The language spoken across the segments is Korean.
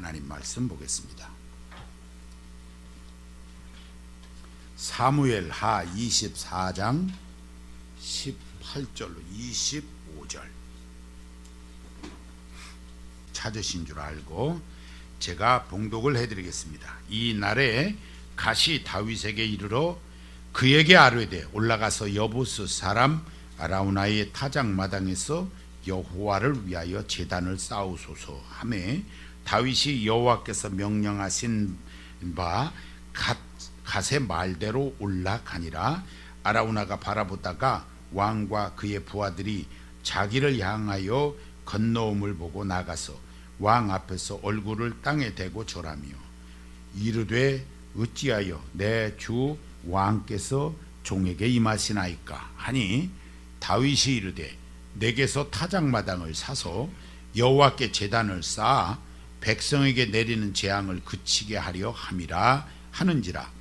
하나님 말씀 보겠습니다. 사무엘 하 24장 18절로 25절 찾으신 줄 알고 제가 봉독을 해드리겠습니다. 이 날에 갓이 다윗에게 이르러 그에게 아뢰되 올라가서 여부스 사람 아라우나의 타작마당에서 여호와를 위하여 제단을 쌓으소서 하매 다윗이 여호와께서 명령하신 바 갓의 말대로 올라가니라. 아라우나가 바라보다가 왕과 그의 부하들이 자기를 향하여 건너옴을 보고 나가서 왕 앞에서 얼굴을 땅에 대고 절하며 이르되 어찌하여 내 주 왕께서 종에게 임하시나이까 하니 다윗이 이르되 내게서 타작마당을 사서 여호와께 제단을 쌓아 백성에게 내리는 재앙을 그치게 하려 함이라 하는지라.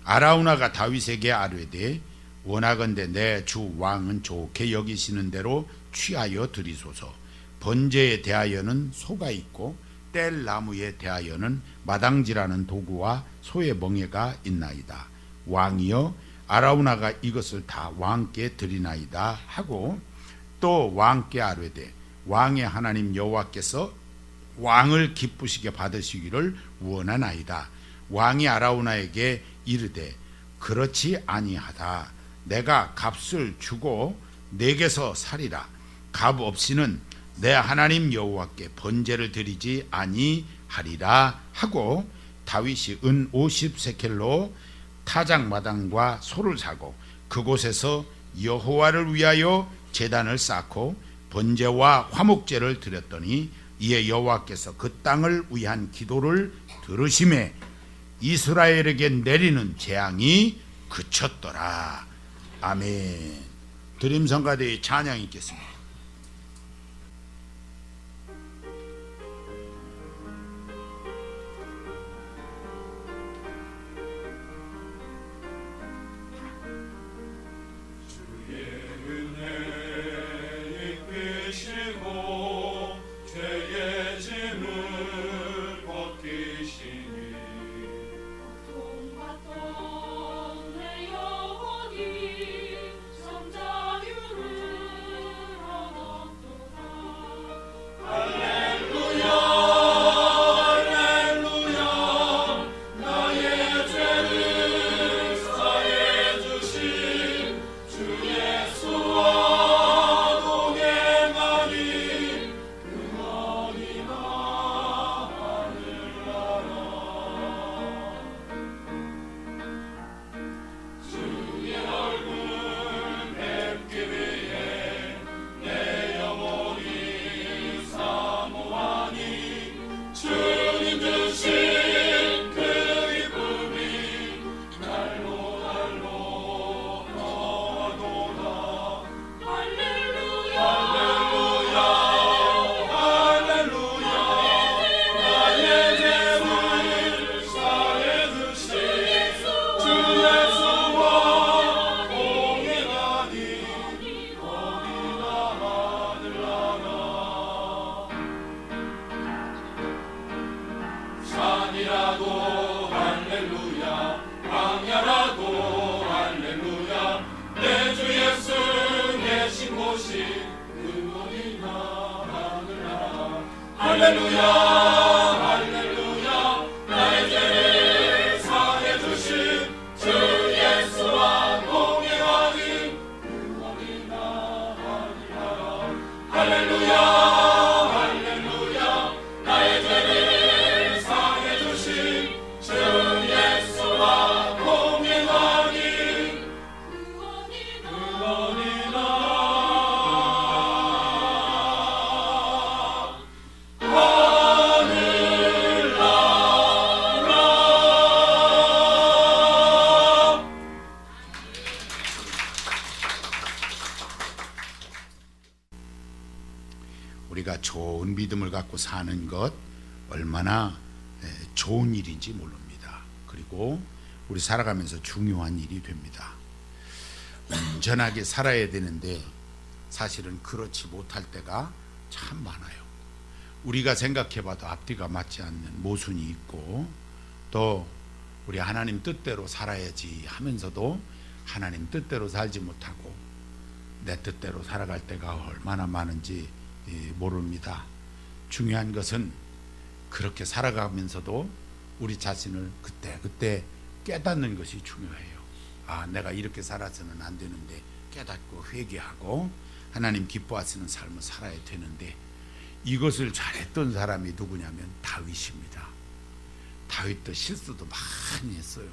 아라우나가 다윗에게 아뢰되 원하건대 내 주 왕은 좋게 여기시는 대로 취하여 드리소서. 번제에 대하여는 소가 있고 뗄 나무에 대하여는 마당질하는 도구와 소의 멍에가 있나이다. 왕이여 아라우나가 이것을 다 왕께 드리나이다 하고 또 왕께 아뢰되 왕의 하나님 여호와께서 왕을 기쁘시게 받으시기를 원하나이다. 왕이 아라우나에게 이르되 그렇지 아니하다. 내가 값을 주고 내게서 살이라. 값 없이는 내 하나님 여호와께 번제를 드리지 아니하리라 하고 다윗이 은 50세켈로 타작마당과 소를 사고 그곳에서 여호와를 위하여 제단을 쌓고 번제와 화목제를 드렸더니 이에 여호와께서 그 땅을 위한 기도를 들으심에 이스라엘에게 내리는 재앙이 그쳤더라. 아멘. 드림성가대의 찬양이 있겠습니다. 우리가 좋은 믿음을 갖고 사는 것 얼마나 좋은 일인지 모릅니다. 그리고 우리 살아가면서 중요한 일이 됩니다. 온전하게 살아야 되는데 사실은 그렇지 못할 때가 참 많아요. 우리가 생각해봐도 앞뒤가 맞지 않는 모순이 있고, 또 우리 하나님 뜻대로 살아야지 하면서도 하나님 뜻대로 살지 못하고 내 뜻대로 살아갈 때가 얼마나 많은지 모릅니다. 중요한 것은 그렇게 살아가면서도 우리 자신을 그때 깨닫는 것이 중요해요. 아, 내가 이렇게 살아서는 안 되는데 깨닫고 회개하고 하나님 기뻐하시는 삶을 살아야 되는데, 이것을 잘했던 사람이 누구냐면 다윗입니다. 다윗도 실수도 많이 했어요.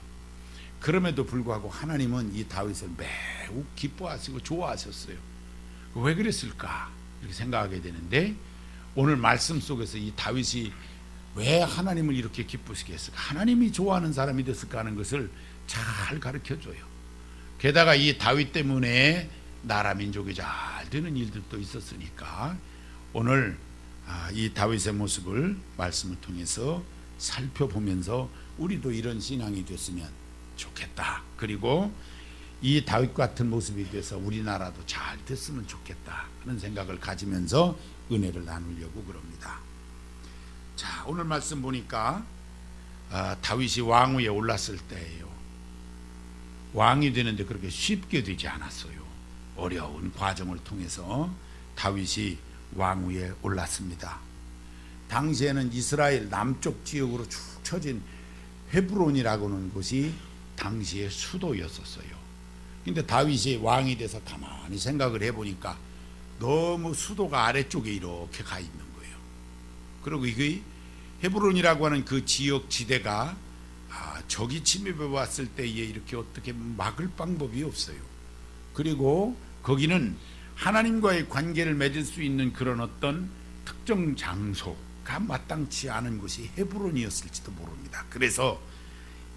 그럼에도 불구하고 하나님은 이 다윗을 매우 기뻐하시고 좋아하셨어요. 왜 그랬을까 이렇게 생각하게 되는데, 오늘 말씀 속에서 이 다윗이 왜 하나님을 이렇게 기쁘시게 했을까, 하나님이 좋아하는 사람이 됐을까 하는 것을 잘 가르쳐줘요. 게다가 이 다윗 때문에 나라 민족이 잘 되는 일들도 있었으니까 오늘 이 다윗의 모습을 말씀을 통해서 살펴보면서 우리도 이런 신앙이 됐으면 좋겠다. 그리고 이 다윗 같은 모습이 돼서 우리나라도 잘 됐으면 좋겠다 하는 생각을 가지면서 은혜를 나누려고 그럽니다. 자, 오늘 말씀 보니까 다윗이 왕위에 올랐을 때예요. 왕이 되는데 그렇게 쉽게 되지 않았어요. 어려운 과정을 통해서 다윗이 왕위에 올랐습니다. 당시에는 이스라엘 남쪽 지역으로 쭉 처진 헤브론이라고 하는 곳이 당시의 수도였었어요. 근데 다윗이 왕이 돼서 가만히 생각을 해보니까 너무 수도가 아래쪽에 이렇게 가 있는 거예요. 그리고 이게 헤브론이라고 하는 그 지역 지대가 적이 침입해 왔을 때에 이렇게 어떻게 막을 방법이 없어요. 그리고 거기는 하나님과의 관계를 맺을 수 있는 그런 어떤 특정 장소가 마땅치 않은 곳이 헤브론이었을지도 모릅니다. 그래서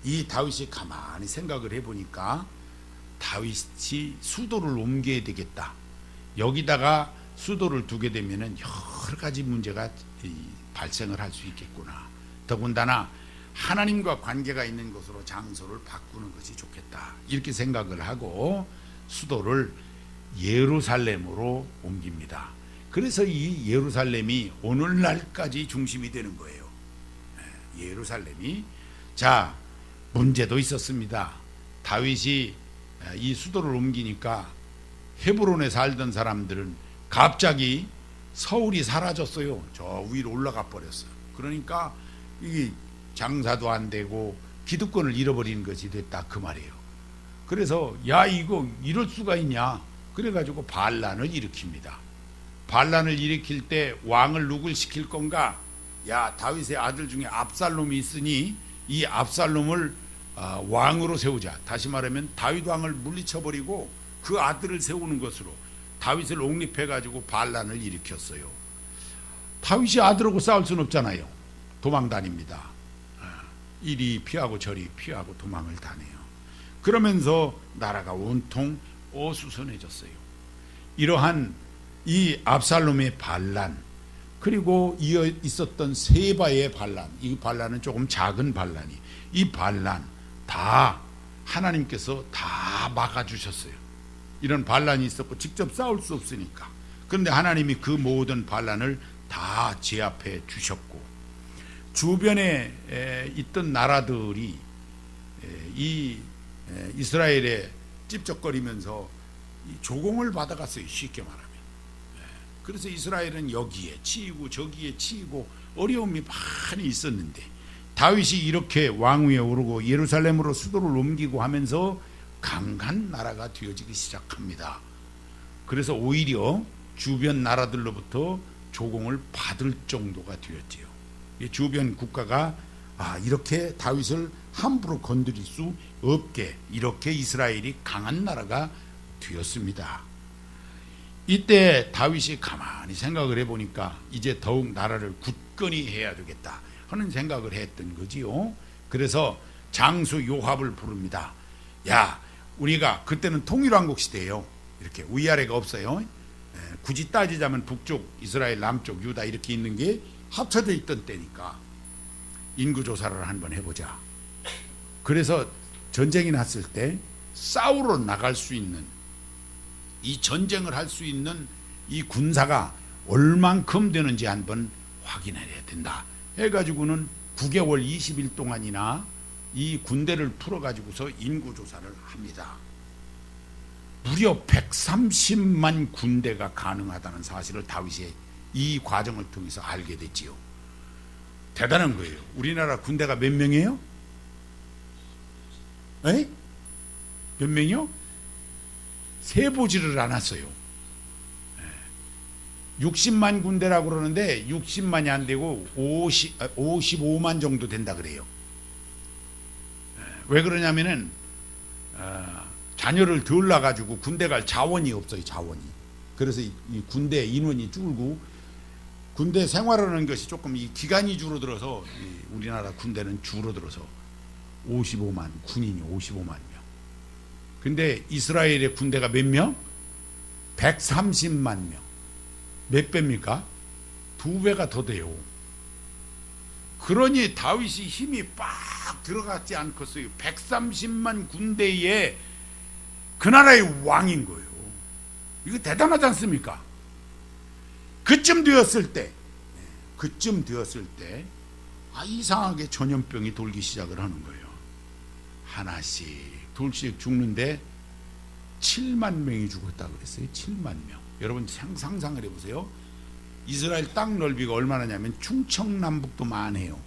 이 다윗이 가만히 생각을 해보니까 다윗이 수도를 옮겨야 되겠다. 여기다가 수도를 두게 되면은 여러 가지 문제가 발생을 할 수 있겠구나. 더군다나 하나님과 관계가 있는 곳으로 장소를 바꾸는 것이 좋겠다. 이렇게 생각을 하고 수도를 예루살렘으로 옮깁니다. 그래서 이 예루살렘이 오늘날까지 중심이 되는 거예요. 예루살렘이. 자, 문제도 있었습니다. 다윗이 이 수도를 옮기니까 헤브론에 살던 사람들은 갑자기 서울이 사라졌어요. 저 위로 올라가 버렸어요. 그러니까 이 장사도 안 되고 기득권을 잃어버리는 것이 됐다 그 말이에요. 그래서 야, 이거 이럴 수가 있냐, 그래가지고 반란을 일으킵니다. 반란을 일으킬 때 왕을 누굴 시킬 건가? 야, 다윗의 아들 중에 압살롬이 있으니 이 압살롬을 왕으로 세우자. 다시 말하면 다윗 왕을 물리쳐버리고 그 아들을 세우는 것으로 다윗을 옹립해가지고 반란을 일으켰어요. 다윗이 아들하고 싸울 수는 없잖아요. 도망 다닙니다. 이리 피하고 저리 피하고 도망을 다녀요. 그러면서 나라가 온통 어수선해졌어요. 이러한 이 압살롬의 반란, 그리고 이어 있었던 세바의 반란, 이 반란은 조금 작은 반란이, 이 반란 다 하나님께서 다 막아주셨어요. 이런 반란이 있었고 직접 싸울 수 없으니까. 그런데 하나님이 그 모든 반란을 다 제압해 주셨고, 주변에 있던 나라들이 이 이스라엘에 찝쩍거리면서 조공을 받아갔어요. 쉽게 말하면. 그래서 이스라엘은 여기에 치이고 저기에 치이고 어려움이 많이 있었는데, 다윗이 이렇게 왕위에 오르고 예루살렘으로 수도를 옮기고 하면서 강한 나라가 되어지기 시작합니다. 그래서 오히려 주변 나라들로부터 조공을 받을 정도가 되었지요. 주변 국가가 이렇게 다윗을 함부로 건드릴 수 없게, 이렇게 이스라엘이 강한 나라가 되었습니다. 이때 다윗이 가만히 생각을 해보니까 이제 더욱 나라를 굳건히 해야 되겠다 하는 생각을 했던 거지요. 그래서 장수 요압을 부릅니다. 야, 우리가 그때는 통일왕국 시대예요. 이렇게 위아래가 없어요. 굳이 따지자면 북쪽 이스라엘, 남쪽 유다 이렇게 있는 게 합쳐져 있던 때니까 인구조사를 한번 해보자. 그래서 전쟁이 났을 때 싸우러 나갈 수 있는, 이 전쟁을 할 수 있는 이 군사가 얼만큼 되는지 한번 확인해야 된다 해가지고는 9개월 20일 동안이나 이 군대를 풀어가지고서 인구조사를 합니다. 무려 130만 군대가 가능하다는 사실을 다윗이 이 과정을 통해서 알게 됐지요. 대단한 거예요. 우리나라 군대가 몇 명이에요? 에? 몇 명이요? 세보지를 않았어요. 60만 군대라고 그러는데 60만이 안 되고 55만 정도 된다 그래요. 왜 그러냐면은 자녀를 덜 낳아가지고 군대 갈 자원이 없어요. 자원이. 그래서 이 군대 인원이 줄고 군대 생활하는 것이 조금 이 기간이 줄어들어서 우리나라 군대는 줄어들어서 55만 군인이 55만 명. 근데 이스라엘의 군대가 몇 명? 130만 명. 몇 배입니까? 2배가 더 돼요. 그러니 다윗이 힘이 빡 들어갔지 않겠어요. 130만 군대에 그 나라의 왕인 거예요. 이거 대단하지 않습니까? 그쯤 되었을 때 이상하게 전염병이 돌기 시작을 하는 거예요. 하나씩 둘씩 죽는데 7만 명이 죽었다고 그랬어요. 7만 명. 여러분 상상을 해보세요. 이스라엘 땅 넓이가 얼마나냐면 충청남북도만 해요.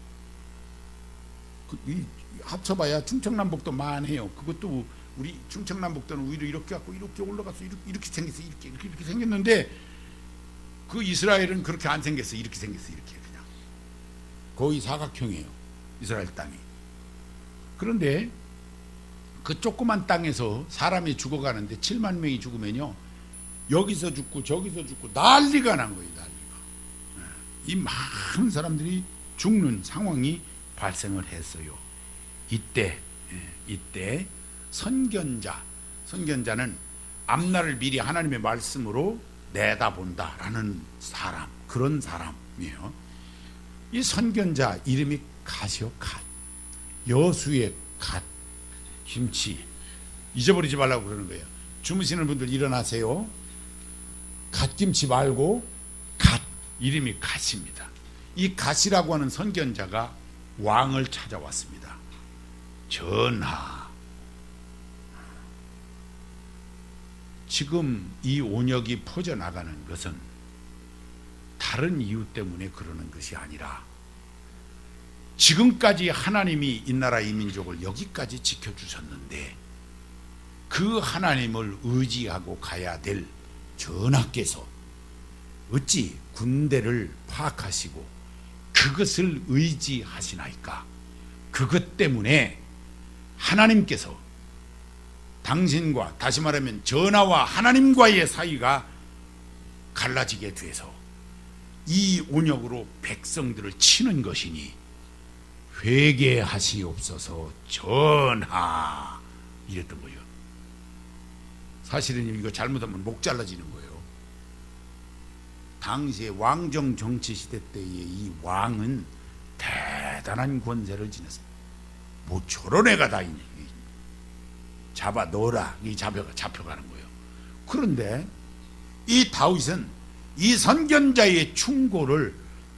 합쳐봐야 충청남북도 만해요. 그것도 우리 충청남북도는 위로 이렇게 갖고 이렇게 올라가서 이렇게 생겼어. 이렇게 생겼는데 그 이스라엘은 그렇게 안 생겼어. 이렇게 생겼어. 이렇게 그냥 거의 사각형이에요. 이스라엘 땅이. 그런데 그 조그만 땅에서 사람이 죽어가는데 7만 명이 죽으면요, 여기서 죽고 저기서 죽고 난리가 난 거예요. 난리가. 이 많은 사람들이 죽는 상황이 발생을 했어요. 이때 선견자는 앞날을 미리 하나님의 말씀으로 내다본다라는 사람, 그런 사람이에요. 이 선견자 이름이 갓이요. 갓. 여수의 갓. 김치. 잊어버리지 말라고 그러는 거예요. 주무시는 분들 일어나세요. 갓김치 말고 갓. 이름이 갓입니다. 이 갓이라고 하는 선견자가 왕을 찾아왔습니다. 전하, 지금 이 온역이 퍼져나가는 것은 다른 이유 때문에 그러는 것이 아니라 지금까지 하나님이 이 나라 이 민족을 여기까지 지켜주셨는데 그 하나님을 의지하고 가야 될 전하께서 어찌 군대를 파악하시고 그것을 의지하시나이까? 그것 때문에 하나님께서 당신과, 다시 말하면 전하와 하나님과의 사이가 갈라지게 돼서 이 온역으로 백성들을 치는 것이니 회개하시옵소서 전하, 이랬던 거예요. 사실은 이거 잘못하면 목 잘라지는 거예요. 당시에 왕정 정치 시대 때의 이 왕은 대단한 권세를 지녔어요. 뭐 저런 애가 다 있니? 잡아 넣어라. 이 잡혀가는 거예요. 그런데 이 다윗은 이 선견자의 충고를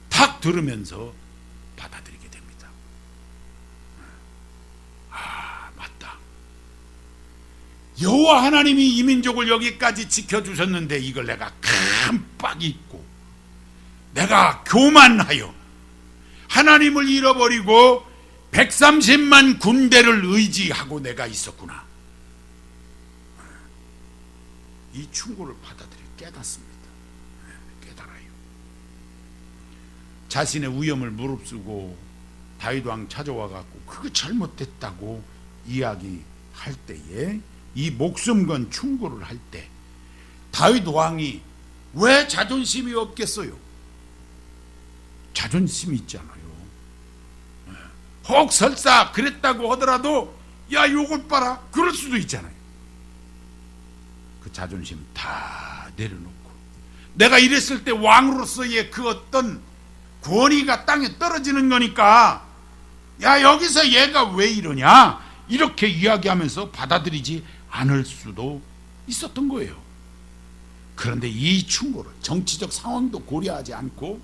탁 들으면서 받아들이게 됩니다. 아, 맞다. 여호와 하나님이 이 민족을 여기까지 지켜주셨는데 이걸 내가 깜빡 잊고 내가 교만하여 하나님을 잃어버리고 130만 군대를 의지하고 내가 있었구나. 이 충고를 받아들여 깨닫습니다. 깨달아요. 자신의 위험을 무릅쓰고 다윗 왕 찾아와 갖고 그거 잘못됐다고 이야기할 때에, 이 목숨 건 충고를 할 때 다윗 왕이 왜 자존심이 없겠어요? 자존심이 있잖아요. 혹 설사 그랬다고 하더라도 야 요걸 봐라, 그럴 수도 있잖아요. 그 자존심 다 내려놓고 내가 이랬을 때 왕으로서의 그 어떤 권위가 땅에 떨어지는 거니까 야 여기서 얘가 왜 이러냐 이렇게 이야기하면서 받아들이지 않을 수도 있었던 거예요. 그런데 이 충고를 정치적 상황도 고려하지 않고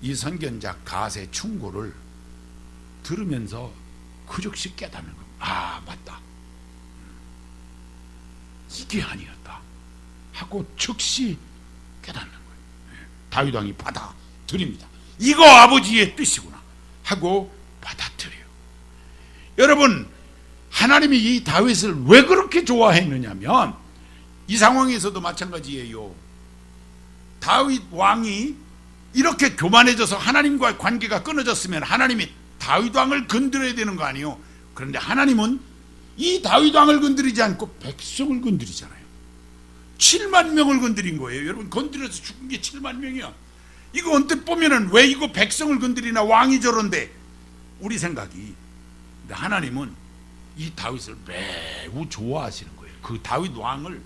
이 선견자 갓의 충고를 들으면서 그 즉시 깨닫는 겁니다. 아, 맞다, 이게 아니었다 하고 즉시 깨닫는 거예요. 다윗 왕이 받아들입니다. 이거 아버지의 뜻이구나 하고 받아들여요. 여러분, 하나님이 이 다윗을 왜 그렇게 좋아했느냐면 이 상황에서도 마찬가지예요. 다윗 왕이 이렇게 교만해져서 하나님과의 관계가 끊어졌으면 하나님이 다윗 왕을 건드려야 되는 거 아니에요. 그런데 하나님은 이 다윗 왕을 건드리지 않고 백성을 건드리잖아요. 7만 명을 건드린 거예요. 여러분, 건드려서 죽은 게 7만 명이야. 이거 언뜻 보면은 왜 이거 백성을 건드리나, 왕이 저런데, 우리 생각이. 근데 하나님은 이 다윗을 매우 좋아하시는 거예요. 그 다윗 왕을,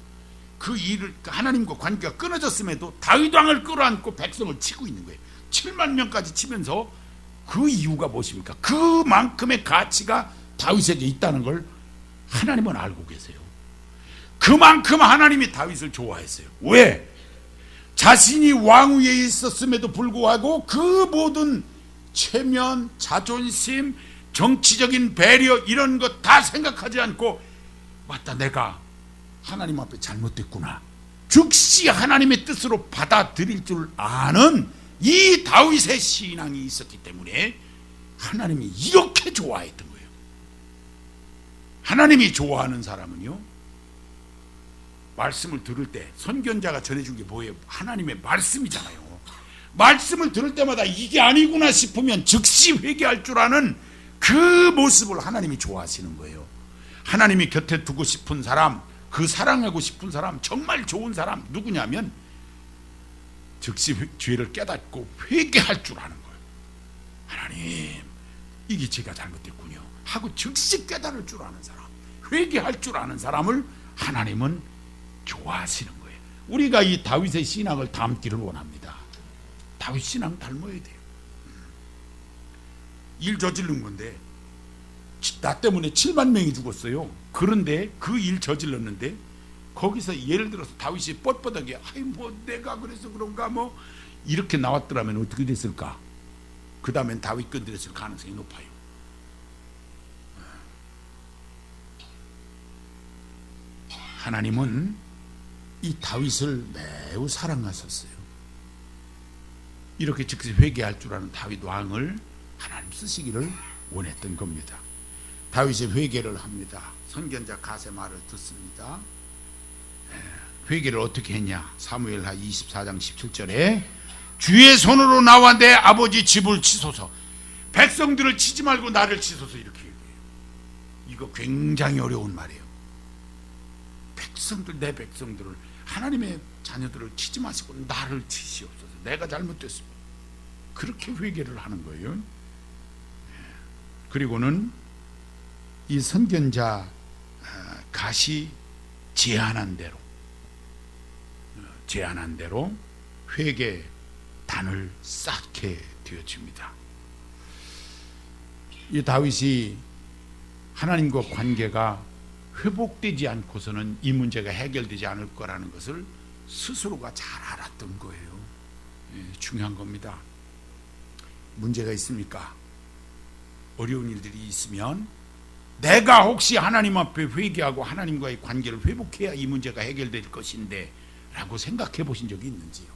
그 일을, 하나님과 관계가 끊어졌음에도 다윗 왕을 끌어안고 백성을 치고 있는 거예요. 7만 명까지 치면서. 그 이유가 무엇입니까? 그만큼의 가치가 다윗에게 있다는 걸 하나님은 알고 계세요. 그만큼 하나님이 다윗을 좋아했어요. 왜? 자신이 왕위에 있었음에도 불구하고 그 모든 체면, 자존심, 정치적인 배려, 이런 것 다 생각하지 않고, 맞다, 내가 하나님 앞에 잘못됐구나, 즉시 하나님의 뜻으로 받아들일 줄 아는 이 다윗의 신앙이 있었기 때문에 하나님이 이렇게 좋아했던 거예요. 하나님이 좋아하는 사람은요, 말씀을 들을 때 선견자가 전해준 게 뭐예요? 하나님의 말씀이잖아요. 말씀을 들을 때마다 이게 아니구나 싶으면 즉시 회개할 줄 아는 그 모습을 하나님이 좋아하시는 거예요. 하나님이 곁에 두고 싶은 사람, 그 사랑하고 싶은 사람, 정말 좋은 사람 누구냐면 즉시 죄를 깨닫고 회개할 줄 아는 거예요. 하나님, 이게 제가 잘못됐군요 하고 즉시 깨달을 줄 아는 사람, 회개할 줄 아는 사람을 하나님은 좋아하시는 거예요. 우리가 이 다윗의 신앙을 닮기를 원합니다. 다윗 신앙 닮아야 돼요. 일 저지른 건데 나 때문에 7만 명이 죽었어요. 그런데 그 일 저질렀는데 거기서 예를 들어서 다윗이 뻣뻣하게, 아이 뭐 내가 그래서 그런가 뭐 이렇게 나왔더라면 어떻게 됐을까? 그 다음엔 다윗 건드렸을 가능성이 높아요. 하나님은 이 다윗을 매우 사랑하셨어요. 이렇게 즉시 회개할 줄 아는 다윗 왕을 하나님 쓰시기를 원했던 겁니다. 다윗이 회개를 합니다. 선견자 갓의 말을 듣습니다. 회개를 어떻게 했냐? 사무엘하 24장 17절에 주의 손으로 나와 내 아버지 집을 치소서, 백성들을 치지 말고 나를 치소서, 이렇게 얘기해요. 이거 굉장히 어려운 말이에요. 백성들, 내 백성들을, 하나님의 자녀들을 치지 마시고 나를 치시옵소서, 내가 잘못됐습니다. 그렇게 회개를 하는 거예요. 그리고는 이 선견자 갓이 제안한 대로 회개 단을 쌓게 되어집니다. 이 다윗이 하나님과 관계가 회복되지 않고서는 이 문제가 해결되지 않을 거라는 것을 스스로가 잘 알았던 거예요. 중요한 겁니다. 문제가 있습니까? 어려운 일들이 있으면 내가 혹시 하나님 앞에 회개하고 하나님과의 관계를 회복해야 이 문제가 해결될 것인데 라고 생각해 보신 적이 있는지요?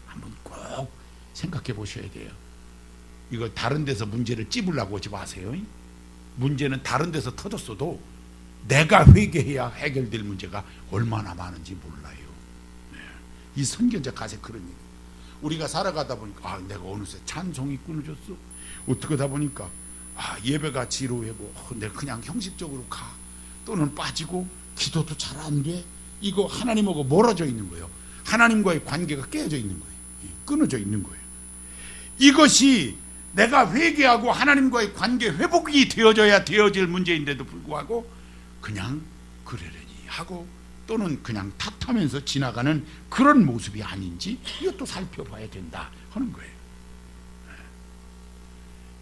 한번 꼭 생각해 보셔야 돼요. 이거 다른 데서 문제를 찝으려고 하지 마세요. 문제는 다른 데서 터졌어도 내가 회개해야 해결될 문제가 얼마나 많은지 몰라요. 이 선견자 갓에 그런 얘기. 우리가 살아가다 보니까 내가 어느새 찬송이 끊어졌어. 어떻게 하다 보니까 예배가 지루하고 내가 그냥 형식적으로 가, 또는 빠지고 기도도 잘 안 돼. 이거 하나님하고 멀어져 있는 거예요. 하나님과의 관계가 깨어져 있는 거예요. 끊어져 있는 거예요. 이것이 내가 회개하고 하나님과의 관계 회복이 되어져야 되어질 문제인데도 불구하고 그냥 그러려니 하고, 또는 그냥 탓하면서 지나가는 그런 모습이 아닌지 이것도 살펴봐야 된다 하는 거예요.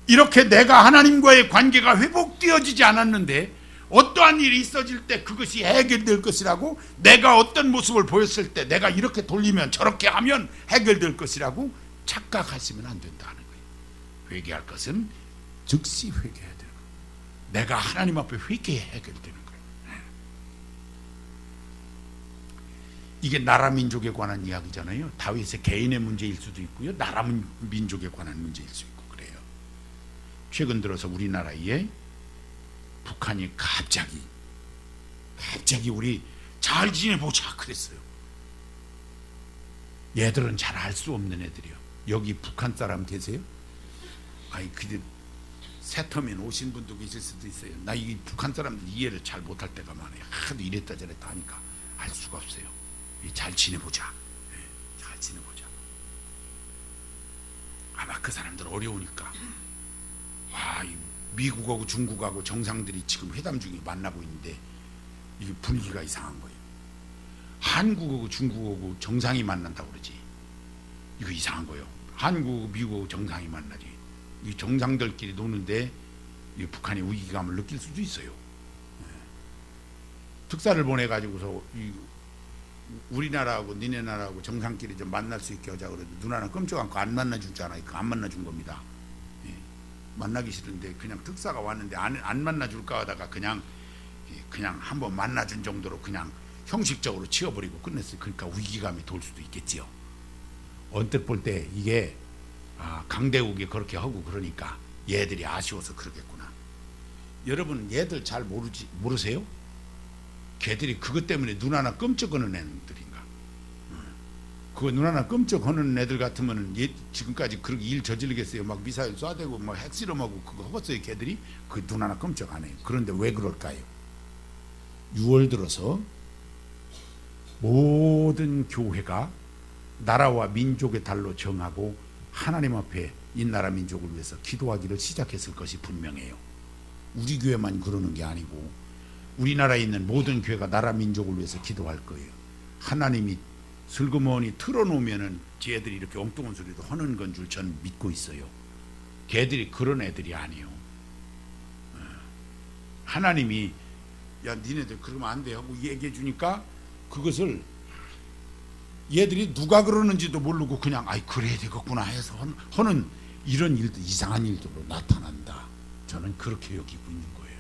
이렇게 내가 하나님과의 관계가 회복되어지지 않았는데 어떠한 일이 있어질 때 그것이 해결될 것이라고, 내가 어떤 모습을 보였을 때 내가 이렇게 돌리면 저렇게 하면 해결될 것이라고 착각하시면 안 된다는 거예요. 회개할 것은 즉시 회개해야 되는 거예요. 내가 하나님 앞에 회개해 해결되는 거예요. 이게 나라 민족에 관한 이야기잖아요. 다윗의 개인의 문제일 수도 있고요, 나라 민족에 관한 문제일 수 있고 그래요. 최근 들어서 우리나라에 북한이 갑자기 우리 잘 지내보자 그랬어요. 얘들은 잘 알 수 없는 애들이요. 여기 북한 사람 계세요? 아니 근데 새터민 오신 분도 계실 수도 있어요. 나 이 북한 사람들 이해를 잘 못할 때가 많아요. 하도 이랬다 저랬다 하니까 알 수가 없어요. 잘 지내보자. 잘 지내보자. 아마 그 사람들 어려우니까 미국하고 중국하고 정상들이 지금 회담 중에 만나고 있는데 이게 분위기가 이상한 거예요. 한국하고 중국하고 정상이 만난다고 그러지. 이거 이상한 거예요. 한국, 미국 정상이 만나지. 이 정상들끼리 노는데 이 북한이 위기감을 느낄 수도 있어요. 특사를 보내가지고서 우리나라하고 니네 나라하고 정상끼리 좀 만날 수 있게 하자 그래도 누나는 끔찍 않고 안 만나준 줄 알아요. 안 만나준 겁니다. 만나기 싫은데 그냥 특사가 왔는데 안 만나줄까 하다가 그냥 한번 만나준 정도로 그냥 형식적으로 치워버리고 끝냈어요. 그러니까 위기감이 돌 수도 있겠지요. 언뜻 볼 때 이게 강대국이 그렇게 하고 그러니까 얘들이 아쉬워서 그러겠구나. 여러분 얘들 잘 모르세요? 걔들이 그것 때문에 눈 하나 끔찍하는 애들인가? 그거 눈 하나 끔찍하는 애들 같으면은 지금까지 그렇게 일 저지르겠어요? 막 미사일 쏴대고 막 핵실험하고 그거 하겠어요? 걔들이 그 눈 하나 끔찍 안 해요. 그런데 왜 그럴까요? 6월 들어서 모든 교회가 나라와 민족의 달로 정하고 하나님 앞에 이 나라 민족을 위해서 기도하기를 시작했을 것이 분명해요. 우리 교회만 그러는 게 아니고 우리나라에 있는 모든 교회가 나라 민족을 위해서 기도할 거예요. 하나님이 슬그머니 틀어놓으면은 쟤들이 이렇게 엉뚱한 소리도 하는 건 줄 저는 믿고 있어요. 걔들이 그런 애들이 아니에요. 하나님이 야 니네들 그러면 안 돼 하고 얘기해 주니까 그것을 얘들이 누가 그러는지도 모르고 그냥 그래야 되겠구나 해서 하는 이런 일도 이상한 일들로 나타난다. 저는 그렇게 여기고 있는 거예요.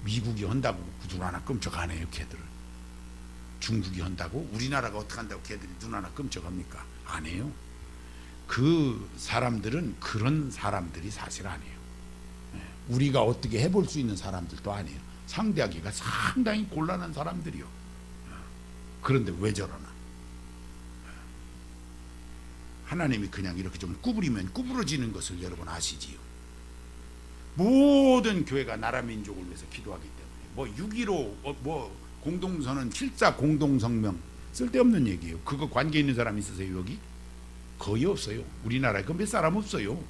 미국이 한다고 눈 하나 끔찍 안 해요. 걔들은. 중국이 한다고 우리나라가 어떻게 한다고 걔들이 눈 하나 끔찍합니까? 안 해요. 그 사람들은 그런 사람들이 사실 아니에요. 우리가 어떻게 해볼 수 있는 사람들도 아니에요. 상대하기가 상당히 곤란한 사람들이요. 그런데 왜 저러나? 하나님이 그냥 이렇게 좀 구부리면 구부러지는 것을 여러분 아시지요? 모든 교회가 나라 민족을 위해서 기도하기 때문에 6.15 공동선언 7.4 공동성명 쓸데없는 얘기예요. 그거 관계 있는 사람 있으세요 여기? 거의 없어요. 우리나라에 그 몇 사람 없어요.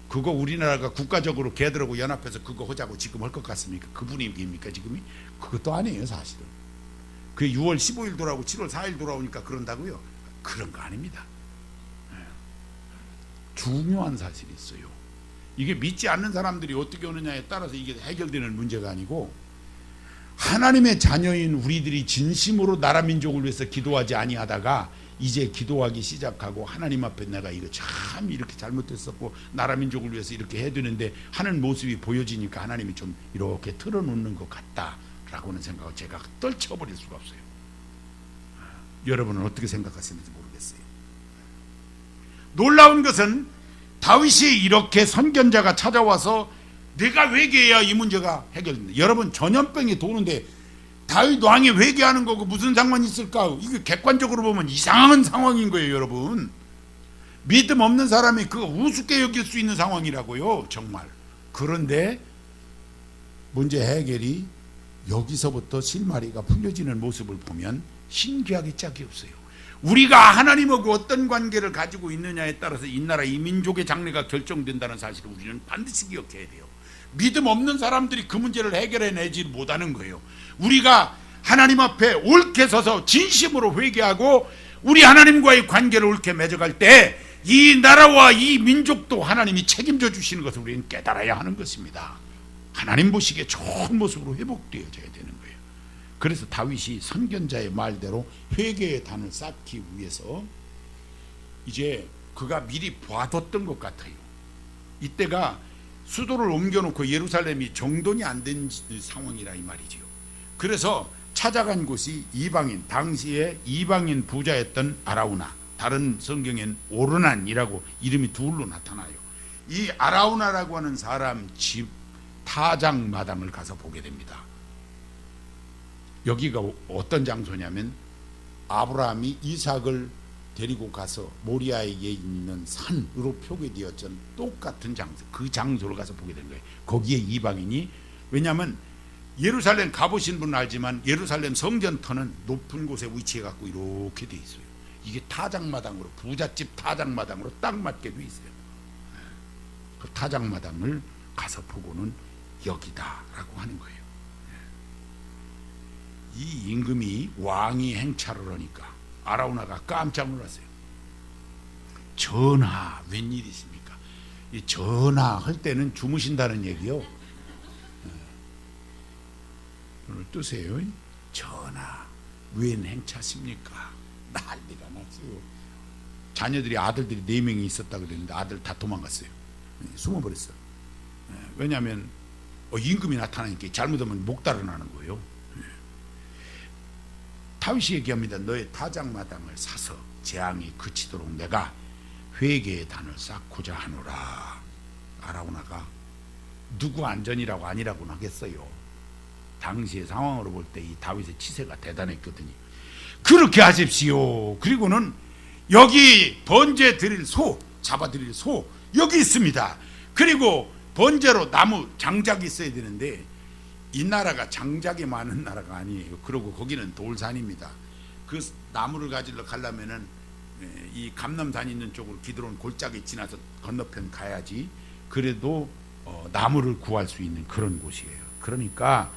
그거 우리나라가 국가적으로 걔들하고 연합해서 그거 하자고 지금 할 것 같습니까? 그 분위기입니까 지금이? 그것도 아니에요 사실은. 그 6월 15일 돌아오고 7월 4일 돌아오니까 그런다고요? 그런 거 아닙니다. 중요한 사실이 있어요. 이게 믿지 않는 사람들이 어떻게 오느냐에 따라서 이게 해결되는 문제가 아니고 하나님의 자녀인 우리들이 진심으로 나라 민족을 위해서 기도하지 아니하다가 이제 기도하기 시작하고 하나님 앞에 내가 이거 참 이렇게 잘못했었고 나라 민족을 위해서 이렇게 해야 되는데 하는 모습이 보여지니까 하나님이 좀 이렇게 틀어놓는 것 같다라고는 생각을 제가 떨쳐버릴 수가 없어요. 여러분은 어떻게 생각하시는지 모르겠어요. 놀라운 것은 다윗이 이렇게 선견자가 찾아와서 내가 회개해야 이 문제가 해결된다. 여러분 전염병이 도는데 다윗 왕이 회개하는 거고 무슨 상관이 있을까? 이게 객관적으로 보면 이상한 상황인 거예요. 여러분 믿음 없는 사람이 그거 우습게 여길 수 있는 상황이라고요. 정말. 그런데 문제 해결이 여기서부터 실마리가 풀려지는 모습을 보면 신기하기 짝이 없어요. 우리가 하나님하고 어떤 관계를 가지고 있느냐에 따라서 이 나라 이 민족의 장래가 결정된다는 사실을 우리는 반드시 기억해야 돼요. 믿음 없는 사람들이 그 문제를 해결해내지 못하는 거예요. 우리가 하나님 앞에 옳게 서서 진심으로 회개하고 우리 하나님과의 관계를 옳게 맺어갈 때 이 나라와 이 민족도 하나님이 책임져 주시는 것을 우리는 깨달아야 하는 것입니다. 하나님 보시기에 좋은 모습으로 회복되어져야 되는 거예요. 그래서 다윗이 선견자의 말대로 회개의 단을 쌓기 위해서 이제 그가 미리 봐뒀던 것 같아요. 이때가 수도를 옮겨놓고 예루살렘이 정돈이 안 된 상황이라 이 말이지요. 그래서 찾아간 곳이 이방인, 당시에 이방인 부자였던 아라우나, 다른 성경엔 오르난이라고 이름이 둘로 나타나요. 이 아라우나라고 하는 사람 집 타작마당을 가서 보게 됩니다. 여기가 어떤 장소냐면 아브라함이 이삭을 데리고 가서 모리아에 있는 산으로 표기되었던 똑같은 장소, 그 장소를 가서 보게 된 거예요. 거기에 이방인이, 왜냐하면 예루살렘 가보신 분은 알지만 예루살렘 성전터는 높은 곳에 위치해 갖고 이렇게 돼 있어요. 이게 타작마당으로, 부잣집 타작마당으로 딱 맞게 돼 있어요. 그 타작마당을 가서 보고는 여기다라고 하는 거예요. 이 임금이 왕이 행차를 하니까 아라우나가 깜짝 놀랐어요. 전하, 웬일이십니까? 이 전하 할 때는 주무신다는 얘기요. 오늘 뜨세요. 전하, 웬 행차십니까? 난리가 났어요. 자녀들이, 아들들이 4명이 있었다 그랬는데 아들 다 도망갔어요. 숨어버렸어. 왜냐하면 임금이 나타나니까 잘못하면 목달아 나는 거예요. 다윗이 얘기합니다. 너의 타작마당을 사서 재앙이 그치도록 내가 회개의 단을 쌓고자 하노라. 아라우나가 누구 안전이라고 아니라고는 하겠어요. 당시의 상황으로 볼 때 이 다윗의 치세가 대단했거든요. 그렇게 하십시오. 그리고는 여기 번제 드릴 소, 잡아 드릴 소 여기 있습니다. 그리고 번제로 나무 장작이 있어야 되는데 이 나라가 장작이 많은 나라가 아니에요. 그리고 거기는 돌산입니다. 그 나무를 가지러 가려면은 이 감람산 있는 쪽으로 기드론 골짜기 지나서 건너편 가야지. 그래도 나무를 구할 수 있는 그런 곳이에요. 그러니까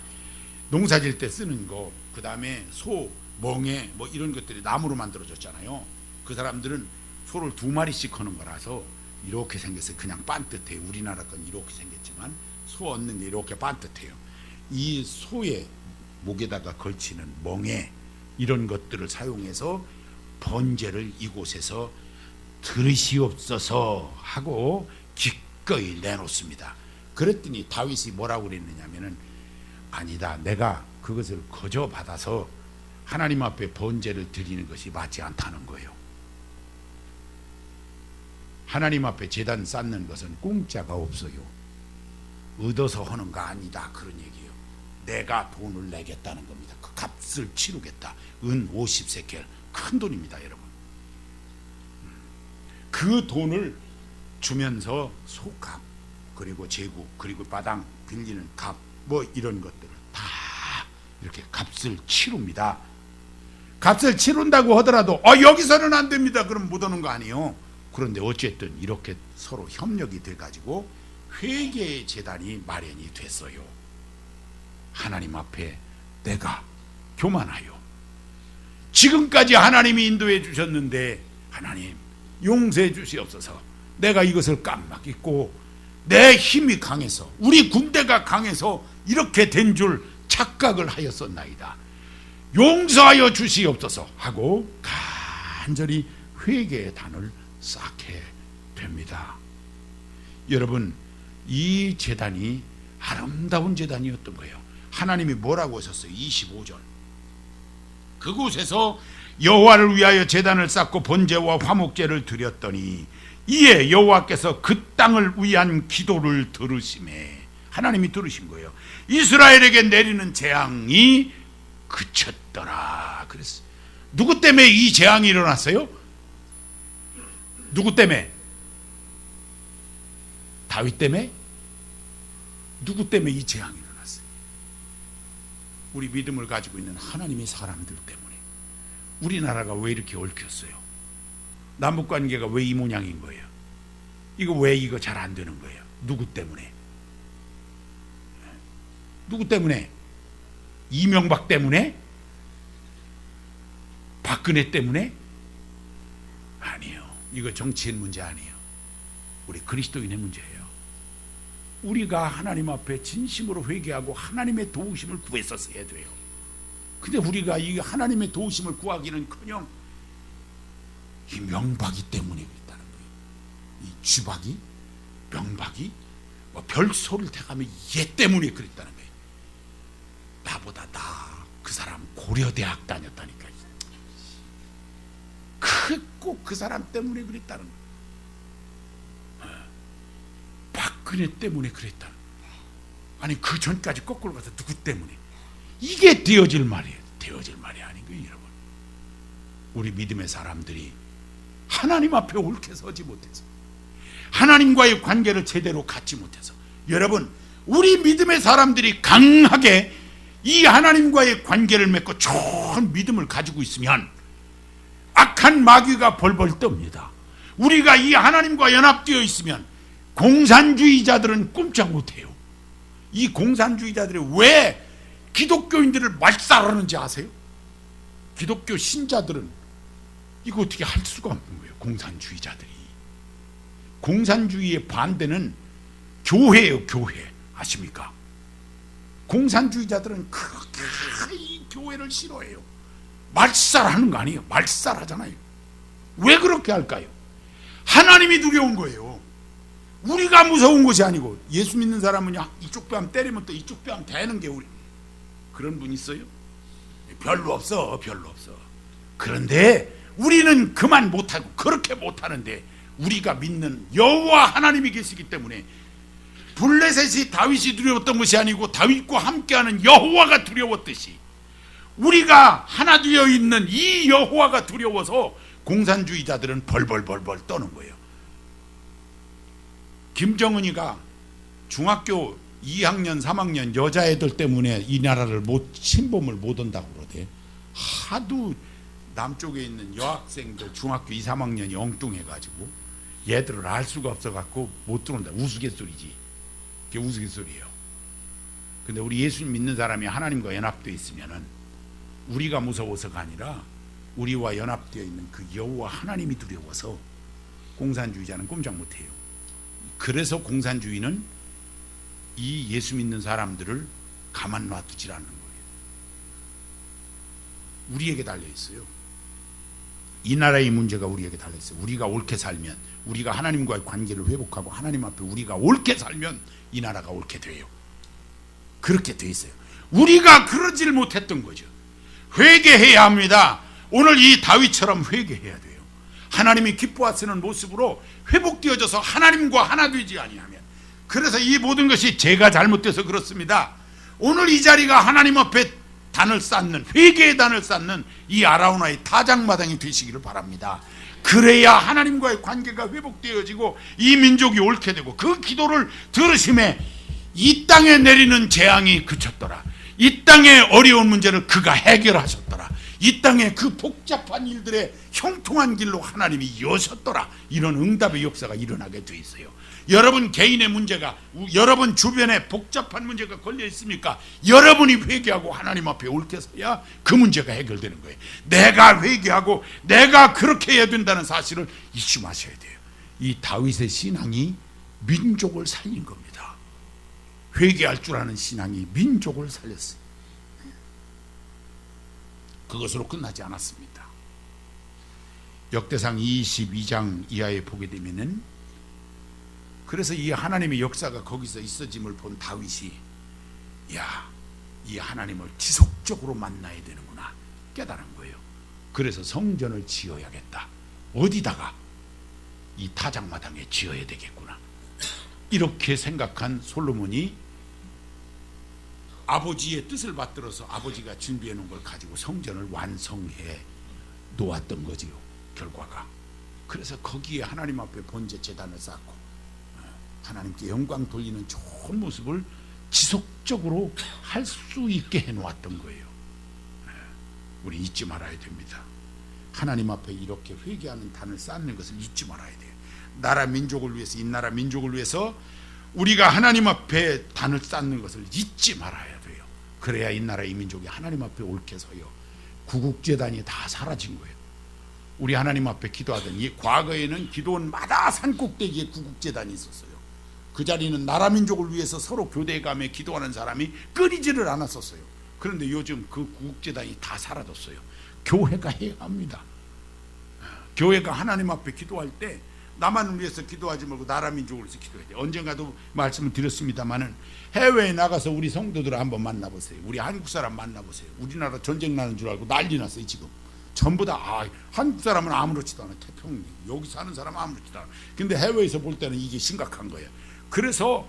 농사질 때 쓰는 거, 그 다음에 소, 멍에 뭐 이런 것들이 나무로 만들어졌잖아요. 그 사람들은 소를 2마리씩 하는 거라서 이렇게 생겼어요. 그냥 반듯해요. 우리나라 건 이렇게 생겼지만 소 얻는 게 이렇게 반듯해요. 이 소의 목에다가 걸치는 멍에 이런 것들을 사용해서 번제를 이곳에서 들으시옵소서 하고 기꺼이 내놓습니다. 그랬더니 다윗이 뭐라고 그랬느냐면은 아니다, 내가 그것을 거저 받아서 하나님 앞에 번제를 드리는 것이 맞지 않다는 거예요. 하나님 앞에 제단 쌓는 것은 공짜가 없어요. 얻어서 하는 거 아니다, 그런 얘기예요. 내가 돈을 내겠다는 겁니다. 그 값을 치르겠다. 은 50세켈, 큰 돈입니다, 여러분. 그 돈을 주면서 소값, 그리고 제국, 그리고 마당 빌리는 값, 뭐 이런 것들을 다 이렇게 값을 치릅니다. 값을 치른다고 하더라도 여기서는 안 됩니다. 그럼 못 오는 거 아니에요. 그런데 어쨌든 이렇게 서로 협력이 돼가지고 회개의 제단이 마련이 됐어요. 하나님 앞에 내가 교만하여 지금까지 하나님이 인도해 주셨는데 하나님 용서해 주시옵소서. 내가 이것을 깜빡 잊고 내 힘이 강해서, 우리 군대가 강해서 이렇게 된 줄 착각을 하였었나이다. 용서하여 주시옵소서 하고 간절히 회개의 단을 쌓게 됩니다. 여러분, 이 제단이 아름다운 제단이었던 거예요. 하나님이 뭐라고 하셨어요? 25절. 그곳에서 여호와를 위하여 제단을 쌓고 번제와 화목제를 드렸더니 이에 여호와께서 그 땅을 위한 기도를 들으시매, 하나님이 들으신 거예요. 이스라엘에게 내리는 재앙이 그쳤더라. 그랬어요. 누구 때문에 이 재앙이 일어났어요? 누구 때문에? 다윗 때문에? 누구 때문에 이 재앙이 일어났어요? 우리 믿음을 가지고 있는 하나님의 사람들 때문에. 우리나라가 왜 이렇게 얽혔어요? 남북관계가 왜 이 모양인 거예요? 이거 왜 이거 잘 안 되는 거예요? 누구 때문에? 누구 때문에? 이명박 때문에? 박근혜 때문에? 아니에요. 이거 정치인 문제 아니에요. 우리 그리스도인의 문제예요. 우리가 하나님 앞에 진심으로 회개하고 하나님의 도우심을 구했었어야 돼요. 근데 우리가 이 하나님의 도우심을 구하기는커녕 이 명박이 때문에 그랬다는 거예요. 이 쥐박이, 명박이 뭐 별소를 대가면 얘 때문에 그랬다는 거예요. 나보다 그 사람 고려대학 다녔다니까. 꼭 그 사람 때문에 그랬다는 거예요. 박근혜 때문에 그랬다는 거예요. 아니 그 전까지 거꾸로 가서 누구 때문에. 이게 되어질 말이에요. 되어질 말이 아닌 거예요, 여러분. 우리 믿음의 사람들이 하나님 앞에 옳게 서지 못해서, 하나님과의 관계를 제대로 갖지 못해서, 여러분 우리 믿음의 사람들이 강하게 이 하나님과의 관계를 맺고 좋은 믿음을 가지고 있으면 악한 마귀가 벌벌 떱니다. 우리가 이 하나님과 연합되어 있으면 공산주의자들은 꼼짝 못해요. 이 공산주의자들이 왜 기독교인들을 말살하는지 아세요? 기독교 신자들은 이거 어떻게 할 수가 없는 거예요. 공산주의자들이. 공산주의의 반대는 교회예요. 교회. 아십니까? 공산주의자들은 그렇게 이 교회를 싫어해요. 말살하는 거 아니에요. 말살하잖아요. 왜 그렇게 할까요? 하나님이 두려운 거예요. 우리가 무서운 것이 아니고. 예수 믿는 사람은 이쪽 뺨 때리면 또 이쪽 뺨 대는 게 우리. 그런 분 있어요? 별로 없어. 별로 없어. 그런데 우리는 그만 못하고 그렇게 못하는데, 우리가 믿는 여호와 하나님이 계시기 때문에, 블레셋이 다윗이 두려웠던 것이 아니고 다윗과 함께하는 여호와가 두려웠듯이 우리가 하나 되어 있는 이 여호와가 두려워서 공산주의자들은 벌벌벌벌 떠는 거예요. 김정은이가 중학교 2학년 3학년 여자애들 때문에 이 나라를 침범을 못 한다고 그러대. 하도 남쪽에 있는 여학생들 중학교 2, 3학년이 엉뚱해가지고 얘들을 알 수가 없어갖고 못 들어온다. 우스갯소리지. 그게 우스갯소리예요. 근데 우리 예수님 믿는 사람이 하나님과 연합되어 있으면은 우리가 무서워서가 아니라 우리와 연합되어 있는 그 여호와 하나님이 두려워서 공산주의자는 꼼짝 못해요. 그래서 공산주의는 이 예수 믿는 사람들을 가만 놔두질 않는 거예요. 우리에게 달려 있어요. 이 나라의 문제가 우리에게 달려 있어요. 우리가 옳게 살면, 우리가 하나님과의 관계를 회복하고 하나님 앞에 우리가 옳게 살면 이 나라가 옳게 돼요. 그렇게 돼 있어요. 우리가 그러질 못했던 거죠. 회개해야 합니다. 오늘 이 다윗처럼 회개해야 돼요. 하나님이 기뻐하시는 모습으로 회복되어져서 하나님과 하나 되지 아니하면. 그래서 이 모든 것이 제가 잘못돼서 그렇습니다. 오늘 이 자리가 하나님 앞에 단을 쌓는, 회개의 단을 쌓는 이 아라우나의 타작마당이 되시기를 바랍니다. 그래야 하나님과의 관계가 회복되어지고 이 민족이 옳게 되고, 그 기도를 들으심에 이 땅에 내리는 재앙이 그쳤더라. 이 땅의 어려운 문제를 그가 해결하셨더라. 이 땅에 그 복잡한 일들의 형통한 길로 하나님이 여셨더라. 이런 응답의 역사가 일어나게 돼 있어요. 여러분 개인의 문제가, 여러분 주변에 복잡한 문제가 걸려 있습니까? 여러분이 회개하고 하나님 앞에 옳게 서야 그 문제가 해결되는 거예요. 내가 회개하고 내가 그렇게 해야 된다는 사실을 잊지 마셔야 돼요. 이 다윗의 신앙이 민족을 살린 겁니다. 회개할 줄 아는 신앙이 민족을 살렸어요. 그것으로 끝나지 않았습니다. 역대상 22장 이하에 보게 되면은, 그래서 이 하나님의 역사가 거기서 있어짐을 본 다윗이, 야, 이 하나님을 지속적으로 만나야 되는구나 깨달은 거예요. 그래서 성전을 지어야겠다. 어디다가? 이 타작마당에 지어야 되겠구나. 이렇게 생각한 솔로몬이 아버지의 뜻을 받들어서 아버지가 준비해 놓은 걸 가지고 성전을 완성해 놓았던 거지요, 결과가. 그래서 거기에 하나님 앞에 번제 제단을 쌓고 하나님께 영광 돌리는 좋은 모습을 지속적으로 할 수 있게 해 놓았던 거예요. 우리 잊지 말아야 됩니다. 하나님 앞에 이렇게 회개하는 단을 쌓는 것을 잊지 말아야 돼요. 나라 민족을 위해서, 이 나라 민족을 위해서 우리가 하나님 앞에 단을 쌓는 것을 잊지 말아야 돼요. 그래야 이 나라 이 민족이 하나님 앞에 옳게 서요. 구국재단이 다 사라진 거예요. 우리 하나님 앞에 기도하던, 이 과거에는 기도원마다 산꼭대기에 구국재단이 있었어요. 그 자리는 나라 민족을 위해서 서로 교대감에 기도하는 사람이 끊이지를 않았었어요. 그런데 요즘 그 구국재단이 다 사라졌어요. 교회가 해야 합니다. 교회가 하나님 앞에 기도할 때 나만을 위해서 기도하지 말고 나라 민족을 위해서 기도해야 돼. 언젠가도 말씀을 드렸습니다마는 해외에 나가서 우리 성도들을 한번 만나보세요. 우리 한국 사람 만나보세요. 우리나라 전쟁 나는 줄 알고 난리 났어요. 지금 전부 다 한국 사람은 아무렇지도 않아. 태평양 여기 사는 사람은 아무렇지도 않아. 근데 해외에서 볼 때는 이게 심각한 거예요. 그래서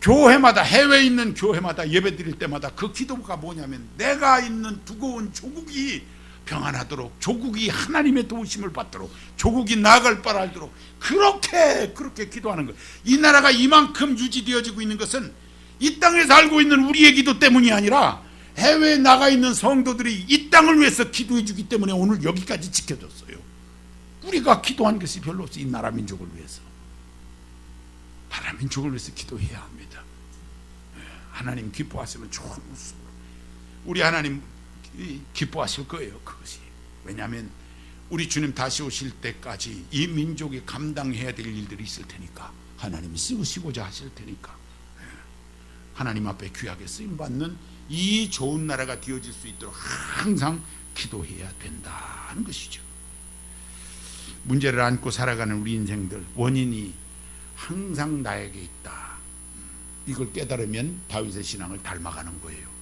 교회마다, 해외에 있는 교회마다 예배 드릴 때마다 그 기도가 뭐냐면, 내가 있는 두고 온 조국이 평안하도록, 조국이 하나님의 도우심을 받도록, 조국이 나아갈 바를 알도록 그렇게 기도하는 거예요. 이 나라가 이만큼 유지되어지고 있는 것은 이 땅에 살고 있는 우리의 기도 때문이 아니라 해외에 나가 있는 성도들이 이 땅을 위해서 기도해 주기 때문에 오늘 여기까지 지켜졌어요. 우리가 기도한 것이 별로 없어요. 이 나라 민족을 위해서, 나라 민족을 위해서 기도해야 합니다. 하나님 기뻐하시면 좋은 모습, 우리 하나님 기뻐하실 거예요. 그것이 왜냐하면 우리 주님 다시 오실 때까지 이 민족이 감당해야 될 일들이 있을 테니까, 하나님이 쓰시고자 하실 테니까 하나님 앞에 귀하게 쓰임받는 이 좋은 나라가 되어질 수 있도록 항상 기도해야 된다는 것이죠. 문제를 안고 살아가는 우리 인생들, 원인이 항상 나에게 있다. 이걸 깨달으면 다윗의 신앙을 닮아가는 거예요.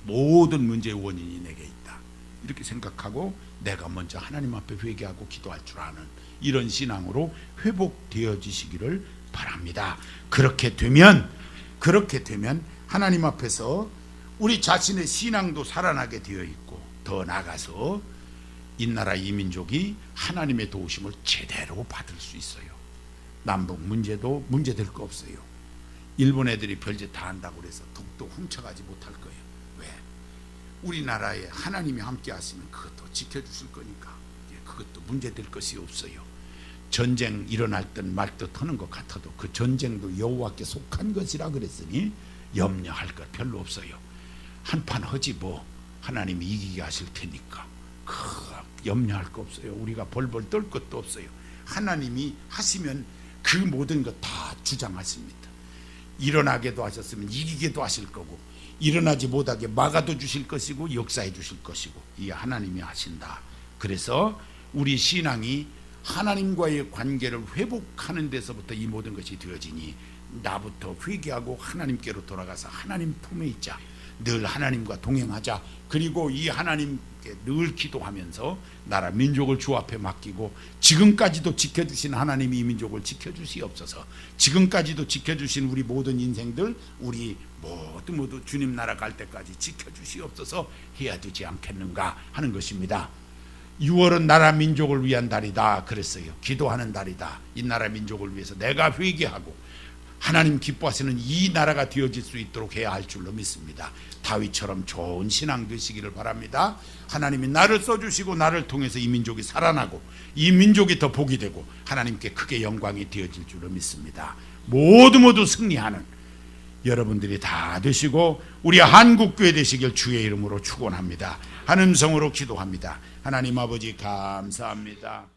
모든 문제의 원인이 내게 있다. 이렇게 생각하고 내가 먼저 하나님 앞에 회개하고 기도할 줄 아는 이런 신앙으로 회복되어지시기를 바랍니다. 그렇게 되면 하나님 앞에서 우리 자신의 신앙도 살아나게 되어 있고, 더 나아가서 이 나라 이 민족이 하나님의 도우심을 제대로 받을 수 있어요. 남북 문제도 문제될 거 없어요. 일본 애들이 별짓 다 한다고 해서 독도 훔쳐가지 못할 거예요. 왜? 우리나라에 하나님이 함께 하시면 그것도 지켜주실 거니까 그것도 문제될 것이 없어요. 전쟁 일어날 땐 말뜻 하는 것 같아도 그 전쟁도 여호와께 속한 것이라 그랬으니 염려할 것 별로 없어요. 한판 하지 뭐, 하나님이 이기게 하실 테니까 염려할 거 없어요. 우리가 벌벌 떨 것도 없어요. 하나님이 하시면 그 모든 것 다 주장하십니다. 일어나게도 하셨으면 이기게도 하실 거고, 일어나지 못하게 막아도 주실 것이고 역사해 주실 것이고, 이 하나님이 하신다. 그래서 우리 신앙이 하나님과의 관계를 회복하는 데서부터 이 모든 것이 되어지니, 나부터 회개하고 하나님께로 돌아가서 하나님 품에 있자. 늘 하나님과 동행하자. 그리고 이 하나님께 늘 기도하면서 나라 민족을 주 앞에 맡기고, 지금까지도 지켜주신 하나님이 이 민족을 지켜주시옵소서. 지금까지도 지켜주신 우리 모든 인생들, 우리 모두 주님 나라 갈 때까지 지켜주시옵소서 해야 되지 않겠는가 하는 것입니다. 6월은 나라 민족을 위한 달이다 그랬어요. 기도하는 달이다. 이 나라 민족을 위해서 내가 회개하고 하나님 기뻐하시는 이 나라가 되어질 수 있도록 해야 할 줄로 믿습니다. 다윗처럼 좋은 신앙 되시기를 바랍니다. 하나님이 나를 써주시고 나를 통해서 이 민족이 살아나고 이 민족이 더 복이 되고 하나님께 크게 영광이 되어질 줄로 믿습니다. 모두 승리하는 여러분들이 다 되시고 우리 한국교회 되시길 주의 이름으로 축원합니다. 하나님 성으로 기도합니다. 하나님 아버지 감사합니다.